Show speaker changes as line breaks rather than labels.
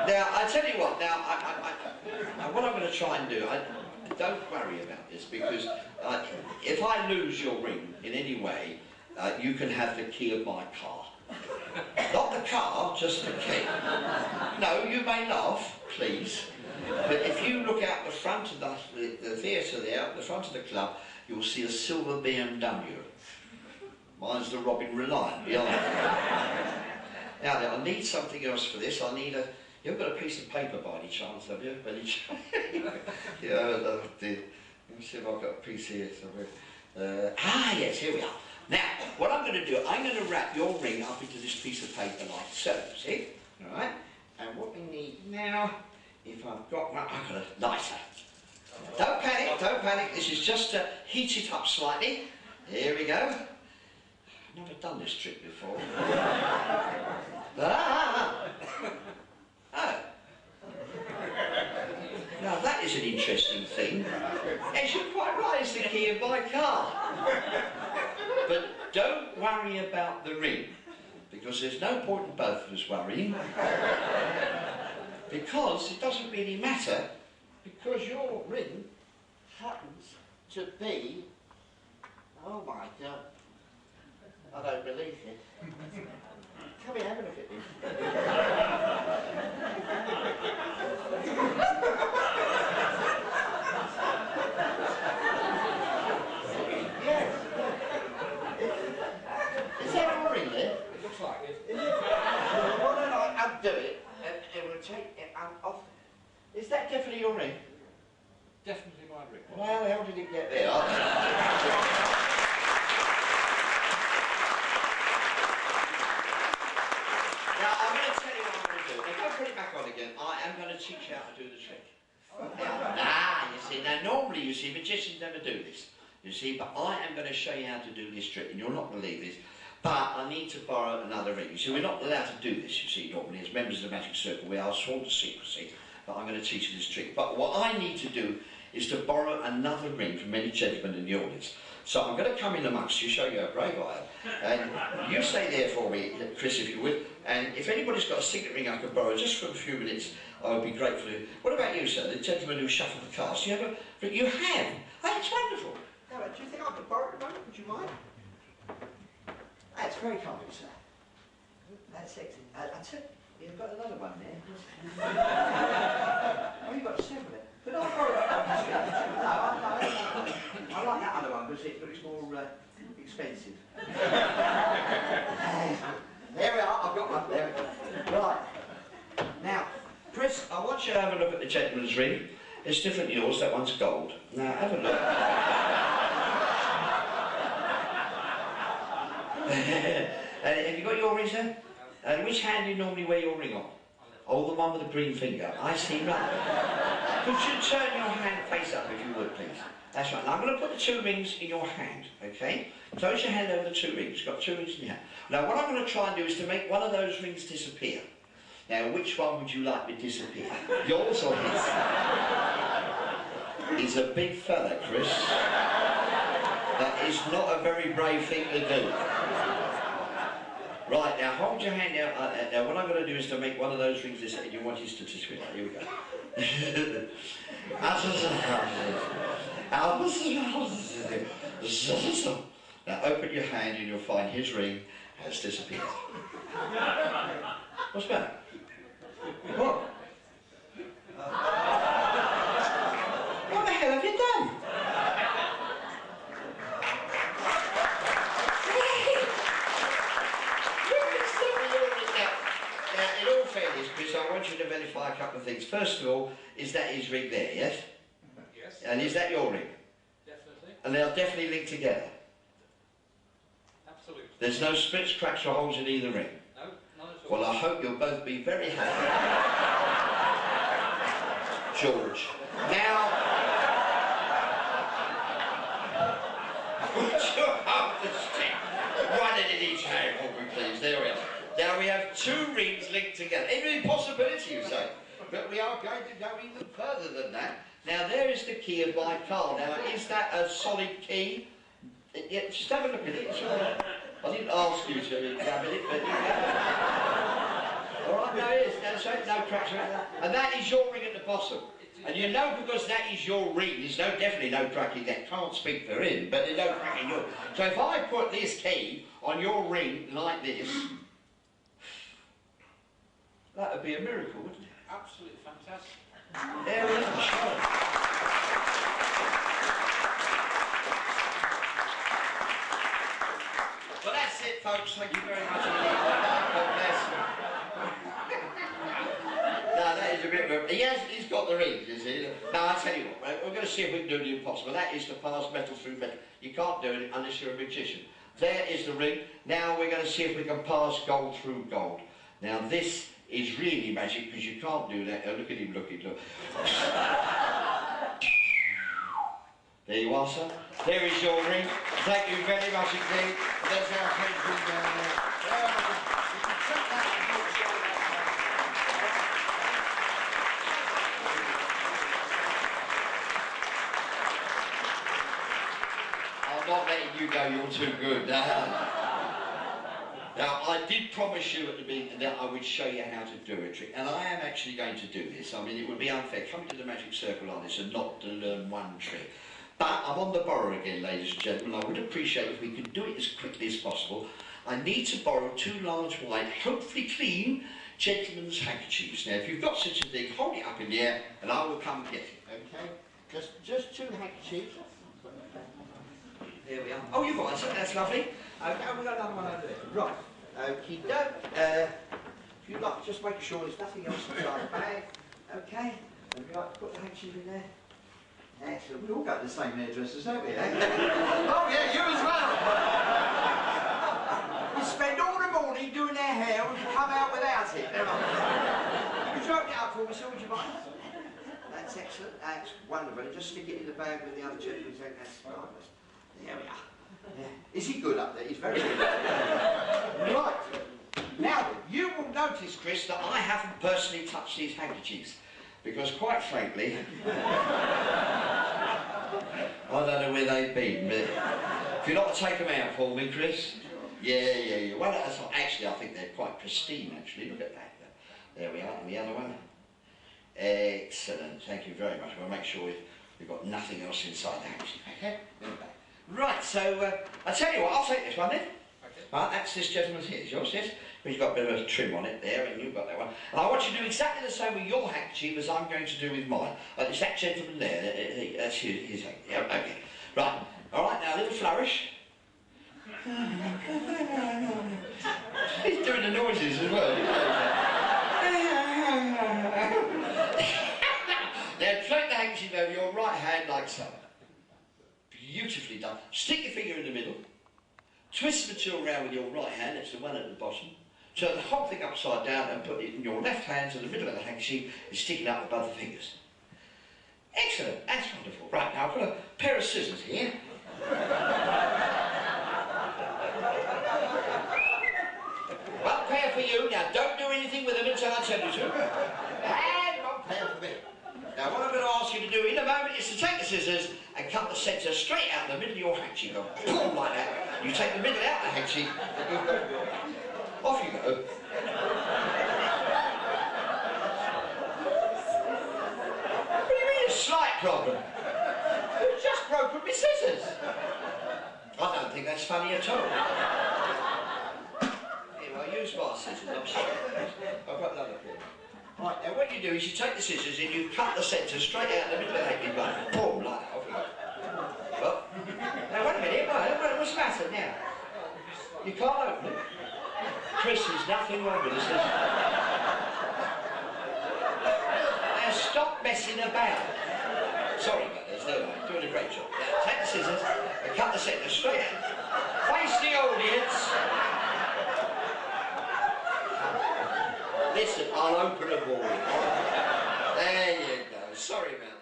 Now, I tell you what, now, what I'm going to try and do, don't worry about this, because if I lose your ring in any way, you can have the key of my car. Not the car, just the key. No, you may laugh, please, but if you look out the front of the theatre there, out the front of the club, you'll see a silver BMW. Mine's the Robin Reliant behind it. Now, I need something else for this. I need a... You haven't got a piece of paper by any chance, have you? Yeah, let me see if I've got a piece here somewhere. Yes, here we are. Now, what I'm going to do, I'm going to wrap your ring up into this piece of paper like so, see? Alright? And what we need now, if I've got one, I've got a lighter. Don't panic, this is just to heat it up slightly. Here we go. I've never done this trick before. Oh. Now that is an interesting thing. Yes, you're quite right, it's the key of my car. But don't worry about the ring, because there's no point in both of us worrying. Because it doesn't really matter, because your ring happens to be... Oh my God. I don't believe it. Come here, have a look at this. Yes. Is that a ring there?
It looks like it.
Is it? Well, then I'll undo it and it will take it off. Is that definitely your ring?
Definitely my ring.
Well, how the hell did it get there? Now, I'm going to tell you what I'm going to do. If I put it back on again, I am going to teach you how to do the trick. You see, now normally, you see, magicians never do this. You see, but I am going to show you how to do this trick, and you'll not believe this, but I need to borrow another ring. You see, we're not allowed to do this, you see, normally, as members of the Magic Circle. We are sworn to secrecy, but I'm going to teach you this trick. But what I need to do is to borrow another ring from any gentleman in the audience. So I'm going to come in amongst you, show you how brave I am, and you stay there for me, Chris, if you would, and if anybody's got a signet ring I could borrow just for a few minutes, I would be grateful. What about you, sir, the gentleman who shuffled the cards? Do you have a... You have? Oh, that's wonderful. Now, do you think I could borrow it a moment? Would you mind? That's very kind of you, sir. That's sexy. That's it. You've got another one there. Oh, you've got several there. But I'll borrow that one. No, I like that other one because it's more expensive. There we are, I've got one. There we go. Right. Now, Chris, I want you to have a look at the gentleman's ring. It's different to yours, that one's gold. Now, have a look. And have you got your ring, sir? And which hand do you normally wear your ring on? Oh, the one with the green finger. I see, right. Could you turn your hand face up, if you would, please? That's right. Now, I'm going to put the two rings in your hand, okay? Close your hand over the two rings. You've got two rings in your hand. Now, what I'm going to try and do is to make one of those rings disappear. Now, which one would you like to disappear? Yours or his? He's a big fella, Chris. That is not a very brave thing to do. Right, now hold your hand out like that. Now what I'm going to do is to make one of those rings this, and you want his to disappear. Here we go. Now open your hand and you'll find his ring has disappeared. What's that? What? What the hell have you done? In all fairness, Chris, I want you to verify a couple of things. First of all, is that his ring there, yes?
Yes.
And is that your ring?
Definitely. And
they'll definitely link together?
Absolutely.
There's no splits, cracks or holes in either ring?
No, none at all.
Well, I hope you'll both be very happy. George. Now... Would you hold the stick? One in each hand, will we please? There we are. Now we have two rings linked together. Any possibility, you say? But we are going to go even further than that. Now there is the key of my car. Now is that a solid key? Yeah, just have a look at it. I didn't ask you to examine it, but you have. All right, no, it is. Now that's right, no cracks. And that is your ring at the bottom. And you know, because that is your ring, there's definitely no cracking that. Can't speak for him, but there's no cracking yours. So if I put this key on your ring like this, that would be a miracle, wouldn't it?
Absolutely fantastic.
There we are, sure. Well, that's it, folks. Thank you very much indeed. God bless you. No, that is a bit of a... He's got the rings, you see. No, I'll tell you what, we're going to see if we can do the impossible. That is to pass metal through metal. You can't do it unless you're a magician. There is the ring. Now we're going to see if we can pass gold through gold. Now this is really magic because you can't do that. Oh, look at him looking, look. There you are, sir. There is your ring. Thank you very much indeed. There's our friend from down there. I'm not letting you go, you're too good. Now, I did promise you at the beginning that I would show you how to do a trick, and I am actually going to do this. I mean, it would be unfair coming to the magic circle like this and not to learn one trick. But I'm on the borrow again, ladies and gentlemen. I would appreciate if we could do it as quickly as possible. I need to borrow 2 large white, hopefully clean, gentlemen's handkerchiefs. Now, if you've got such a thing, hold it up in the air and I will come and get it, okay? Just 2 handkerchiefs. There we are. Oh, you've got it, that's lovely. Okay, we've got another one over there. Right. Okie doke. If you like, just make sure there's nothing else inside the bag. Okay. Would you like to put the handkerchief in there? Excellent. We all got the same hairdressers, don't we? Eh? Oh yeah, you as well. We spend all the morning doing their hair and we come out without it. Would you open it up for me, sir? Would you mind? That's excellent. That's wonderful. Just stick it in the bag with the other gentleman's hand. That's marvellous. There we are. Yeah. Is he good up there? He's very good. Right. Now, you will notice, Chris, that I haven't personally touched these handkerchiefs. Because quite frankly, I don't know where they've been, but if you'd like to take them out for me, Chris? Yeah. Well, actually, I think they're quite pristine, actually. Look at that. There we are, and the other one. Excellent. Thank you very much. We'll make sure we've got nothing else inside the handkerchief. Okay? Right, so, I'll tell you what, I'll take this one then. Okay. Right, that's this gentleman's here. It's yours, yes? You've got a bit of a trim on it there, and you've got that one. And I want you to do exactly the same with your handkerchief as I'm going to do with mine. It's that gentleman there, that's his handkerchief. Yeah, okay. Right, alright, now a little flourish. He's doing the noises as well. Now take the handkerchief over your right hand like so. Beautifully done. Stick your finger in the middle. Twist the tool around with your right hand, that's the one at the bottom. Turn the whole thing upside down and put it in your left hand to the middle of the handkerchief and sticking up above the fingers. Excellent, that's wonderful. Right, now I've got a pair of scissors here. One pair for you, now don't do anything with them until I tell you to. And one pair for me. Now what I'm going to ask you to do in a moment is to take the scissors and cut the centre straight out the middle of your handkerchief. Go boom like that. You take the middle out of the handkerchief and you go. Off you go. What do you mean a slight problem? You've just broken my scissors. I don't think that's funny at all. Here, well, use my scissors. I'm sorry. I've got another pair. Right, now what you do is you take the scissors and you cut the centre straight out the middle of the handkerchief. Boom, like that. Off you go. Well, now wait a minute. What's the matter now? You can't open it. Chris, there's nothing wrong with this. Now stop messing about. Sorry about this, no, I'm doing a great job. Now take the scissors and cut the centre straight out. Face the audience. Listen, I'll open a ball. There you go. Sorry about that.